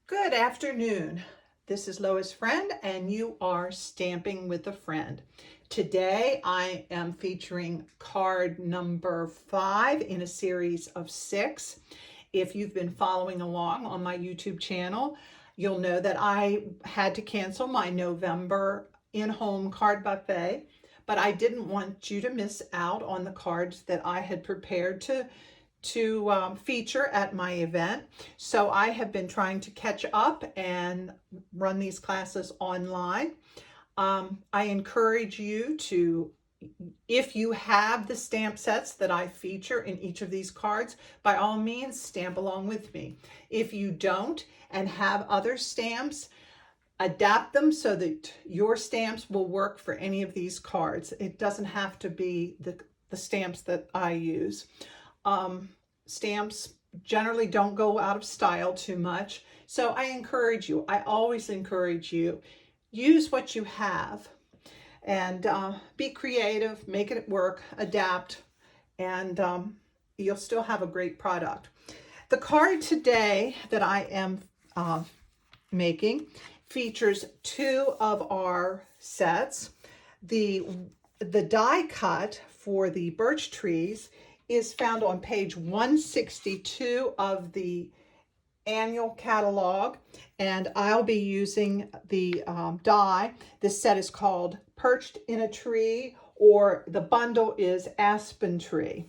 Good afternoon. This is Lois Friend, and you are Stamping with a Friend. Today I am featuring card number 5 in a series of 6. If you've been following along on my YouTube channel, you'll know that I had to cancel my November in-home card buffet, but I didn't want you to miss out on the cards that I had prepared to feature at my event. So I have been trying to catch up and run these classes online. I encourage you to, if you have the stamp sets that I feature in each of these cards, by all means, stamp along with me. If you don't and have other stamps, adapt them so that your stamps will work for any of these cards. It doesn't have to be the stamps that I use. Stamps generally don't go out of style too much. So I always encourage you, use what you have and be creative, make it work, adapt, and you'll still have a great product. The card today that I am making features 2 of our sets. The die cut for the birch trees is found on page 162 of the annual catalog, and I'll be using the die. This set is called Perched in a Tree, or the bundle is Aspen Tree.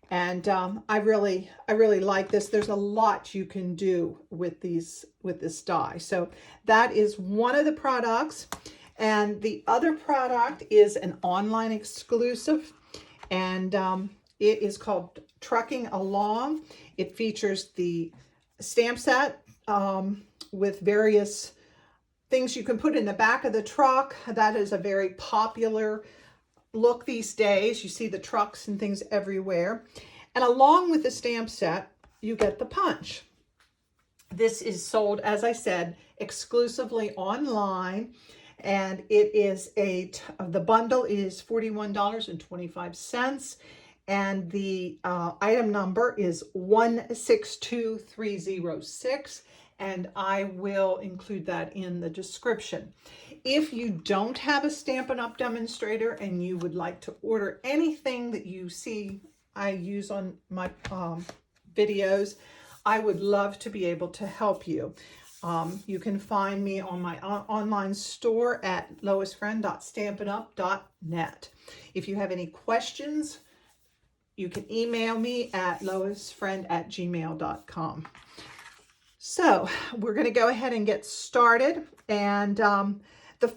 And I really like this. There's a lot you can do with this die. So that is one of the products. And the other product is an online exclusive, and it is called Trucking Along. It features the stamp set with various things you can put in the back of the truck. That is a very popular look these days. You see the trucks and things everywhere. And along with the stamp set, you get the punch. This is sold, as I said, exclusively online. And it is the bundle is $41.25. And the item number is 162306, and I will include that in the description. If you don't have a Stampin' Up! Demonstrator and you would like to order anything that you see I use on my videos, I would love to be able to help you. You can find me on my online store at loisfriend.stampinup.net. If you have any questions, you can email me at loisfriend@gmail.com. So we're going to go ahead and get started. And the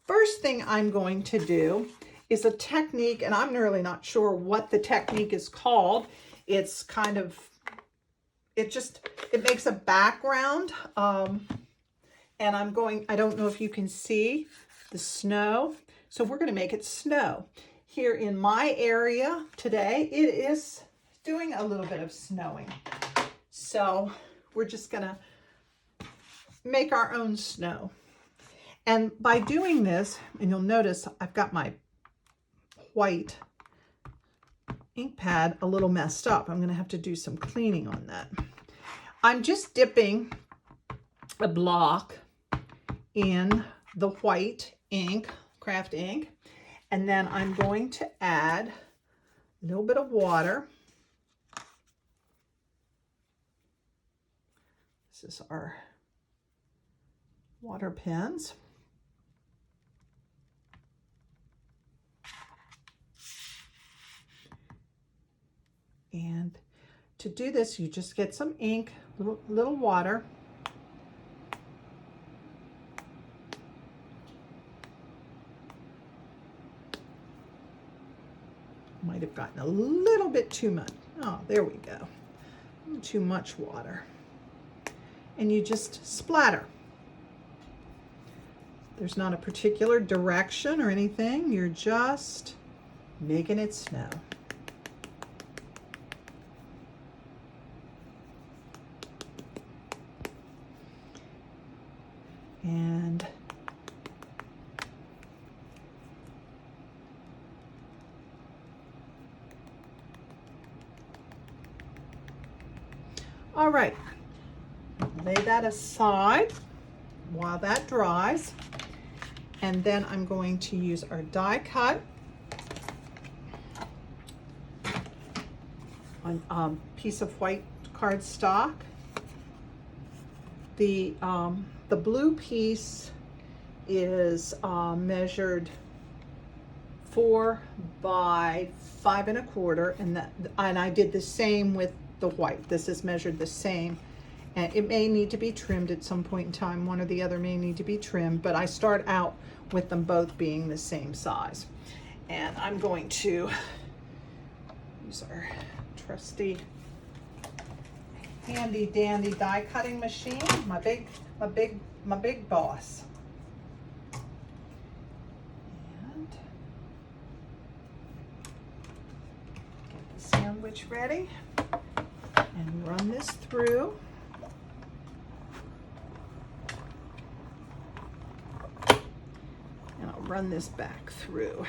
first thing I'm going to do is a technique, and I'm really not sure what the technique is called. It's kind of, it makes a background. And I don't know if you can see the snow. So we're going to make it snow. Here in my area today, it is doing a little bit of snowing. So we're just gonna make our own snow. And by doing this, and you'll notice I've got my white ink pad a little messed up. I'm gonna have to do some cleaning on that. I'm just dipping a block in the white ink, craft ink. And then I'm going to add a little bit of water. This is our water pens. And to do this, you just get some ink, little water. Might have gotten a little bit too much. Oh, there we go. Too much water. And you just splatter. There's not a particular direction or anything. You're just making it snow. And all right, lay that aside while that dries. And then I'm going to use our die cut on a piece of white cardstock. The blue piece is measured 4 by 5 1/4, and I did the same with the white. This is measured the same, and it may need to be trimmed at some point in time. One or the other may need to be trimmed, but I start out with them both being the same size. And I'm going to use our trusty handy dandy die cutting machine, my big boss. And get the sandwich ready and run this through. And I'll run this back through.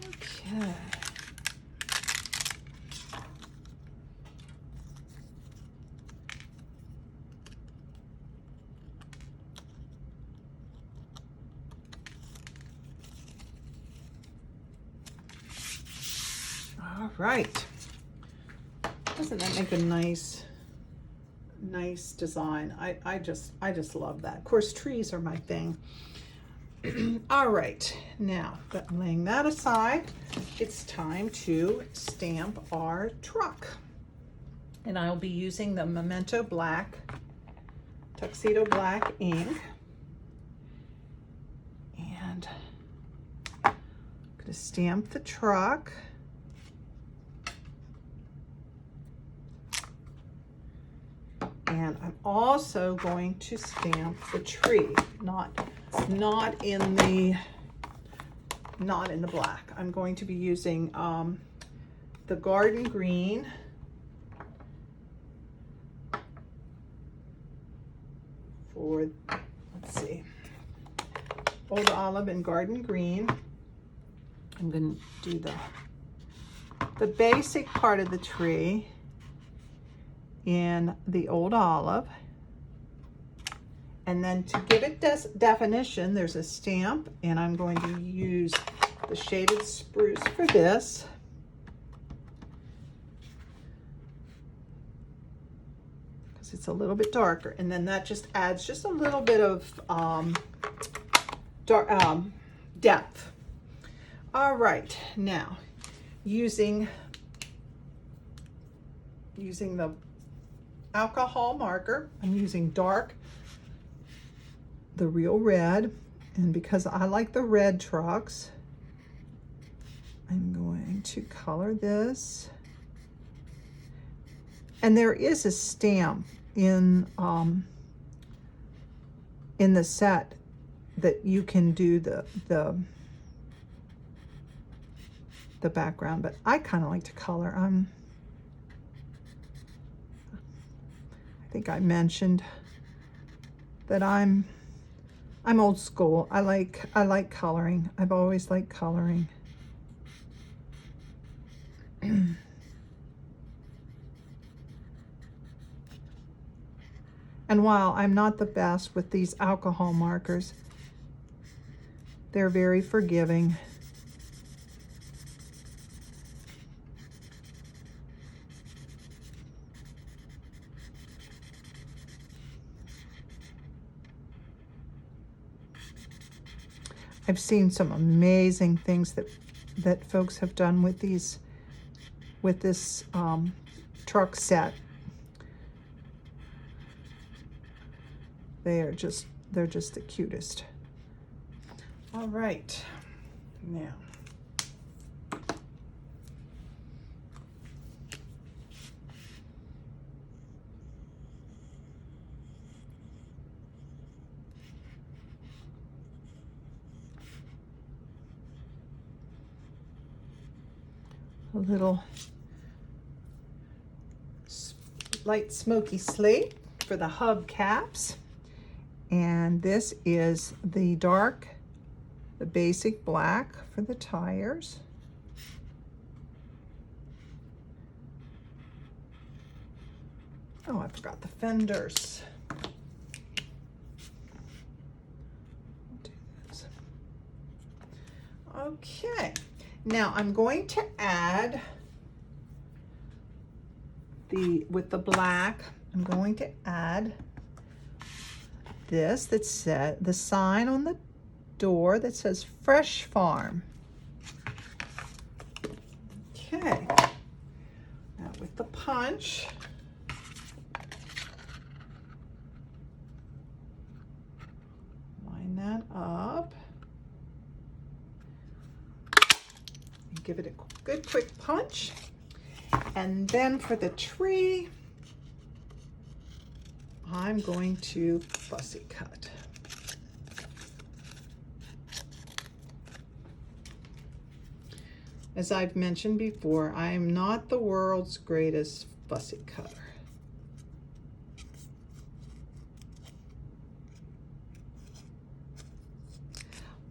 Okay. All right. Doesn't that make a nice design? I just love that. Of course, trees are my thing. All right, now that I'm laying that aside, it's time to stamp our truck. And I'll be using the Memento Black, Tuxedo Black ink. And I'm going to stamp the truck. And I'm also going to stamp the tree, not in the black. I'm going to be using the garden green for, let's see, old olive and garden green. I'm going to do the basic part of the tree in the old olive. And then to give it definition, there's a stamp, and I'm going to use the shaded spruce for this. Because it's a little bit darker. And then that just adds just a little bit of depth. All right, now using the alcohol marker, I'm using the real red, and because I like the red trucks, I'm going to color this. And there is a stamp in the set that you can do the background, but I kind of like to color. I think I mentioned that I'm old school. I like coloring. I've always liked coloring. And while I'm not the best with these alcohol markers, they're very forgiving. I've seen some amazing things that folks have done with this truck set. They're just the cutest. All right, now a little light smoky slate for the hub caps. And this is the basic black for the tires. Oh, I forgot the fenders. Okay, now I'm going to add with the black, I'm going to add this that said, the sign on the door that says Fresh Farm. Okay, now with the punch, line that up. Give it a good quick punch. And then for the tree, I'm going to fussy cut. As I've mentioned before, I am not the world's greatest fussy cutter.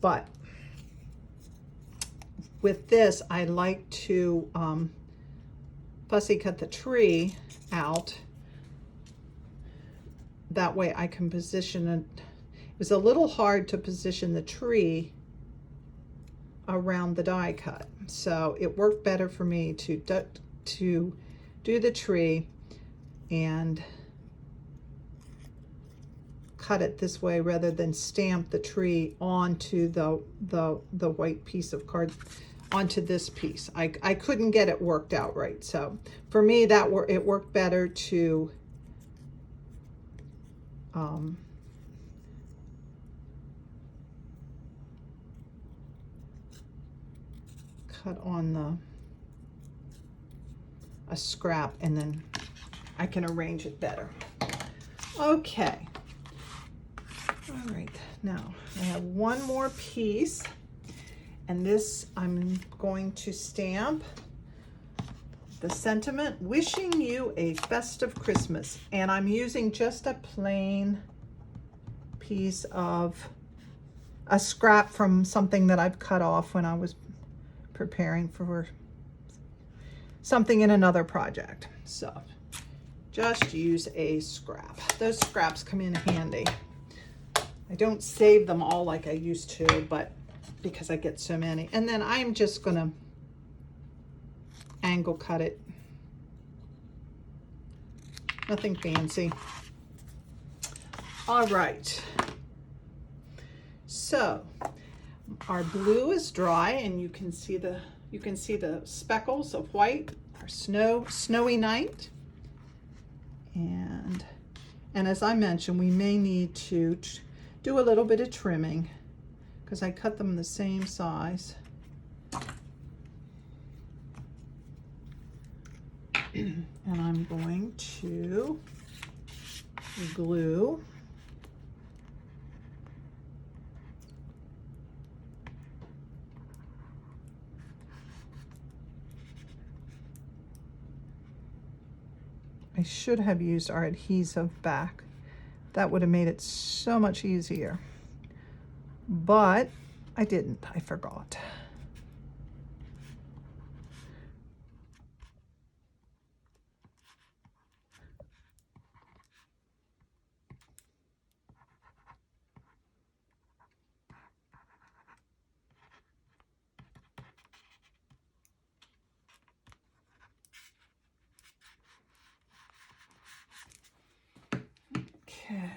But with this, I like to fussy cut the tree out. That way I can position it. It was a little hard to position the tree around the die cut. So it worked better for me to do the tree and cut it this way rather than stamp the tree onto the white piece of card, onto this piece. I couldn't get it worked out right. So for me, it worked better to cut on a scrap, and then I can arrange it better. Okay. All right, now I have one more piece, and this I'm going to stamp the sentiment, wishing you a festive Christmas. And I'm using just a plain piece of a scrap from something that I've cut off when I was preparing for something in another project. So just use a scrap. Those scraps come in handy. I don't save them all like I used to, but because I get so many. And then I'm just gonna angle cut it. Nothing fancy. All right. So our blue is dry, and you can see the speckles of white, our snowy night. And as I mentioned, we may need to do a little bit of trimming because I cut them the same size. And I'm going to glue I should have used our adhesive back. That would have made it so much easier. But I didn't, I forgot. Okay.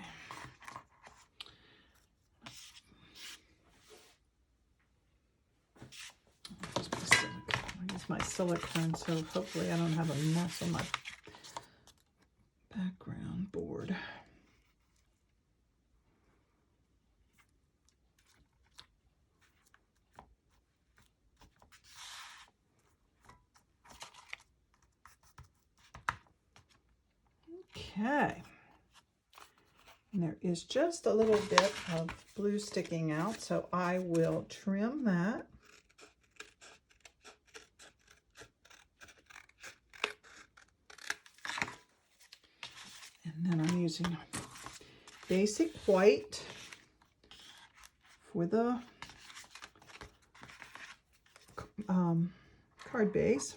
I'll use my silicone, so hopefully I don't have a mess on my background board. Okay. And there is just a little bit of blue sticking out, so I will trim that. And then I'm using basic white for the card base.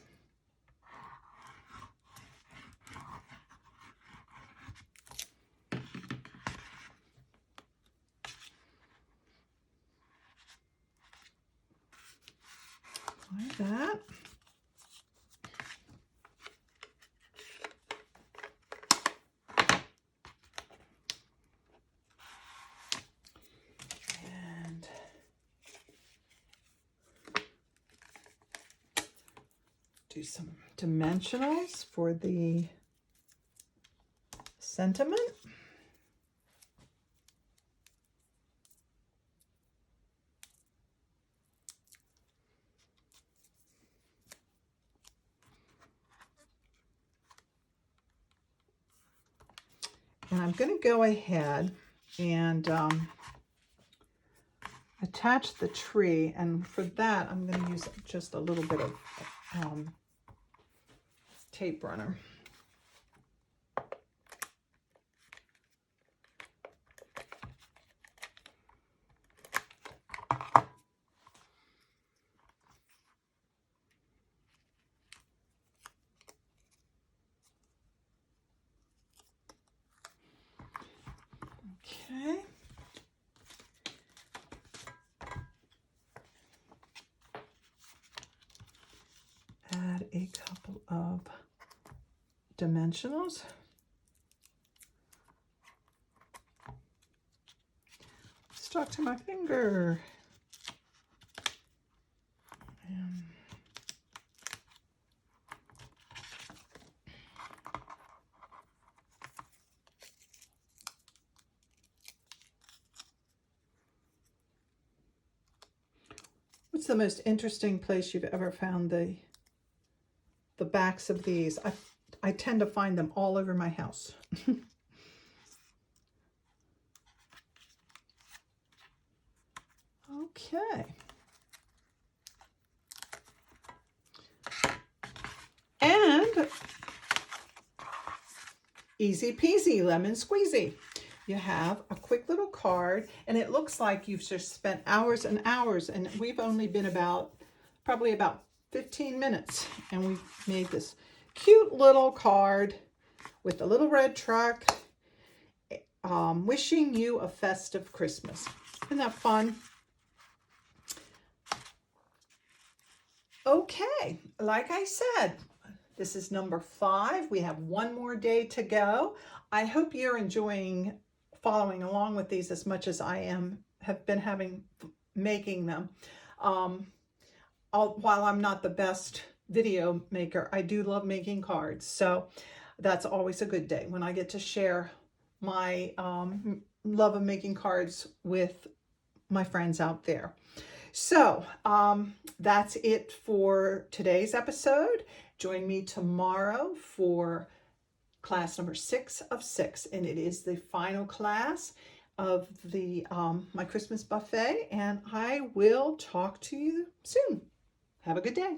Like that. And do some dimensionals for the sentiment. And I'm going to go ahead and attach the tree, and for that I'm going to use just a little bit of tape runner. Okay. Add a couple of dimensionals. Stuck to my finger. And what's the most interesting place you've ever found the backs of these? I tend to find them all over my house. Okay. And easy peasy, lemon squeezy. You have a quick little card, and it looks like you've just spent hours and hours, and we've only been probably about 15 minutes, and we've made this cute little card with the little red truck, wishing you a festive Christmas. Isn't that fun? Okay, like I said, this is number 5. We have one more day to go. I hope you're enjoying following along with these as much as I have been making them. While I'm not the best video maker, I do love making cards. So that's always a good day when I get to share my love of making cards with my friends out there. So that's it for today's episode. Join me tomorrow for class number 6 of 6, and it is the final class of the my Christmas buffet, and I will talk to you soon. Have a good day.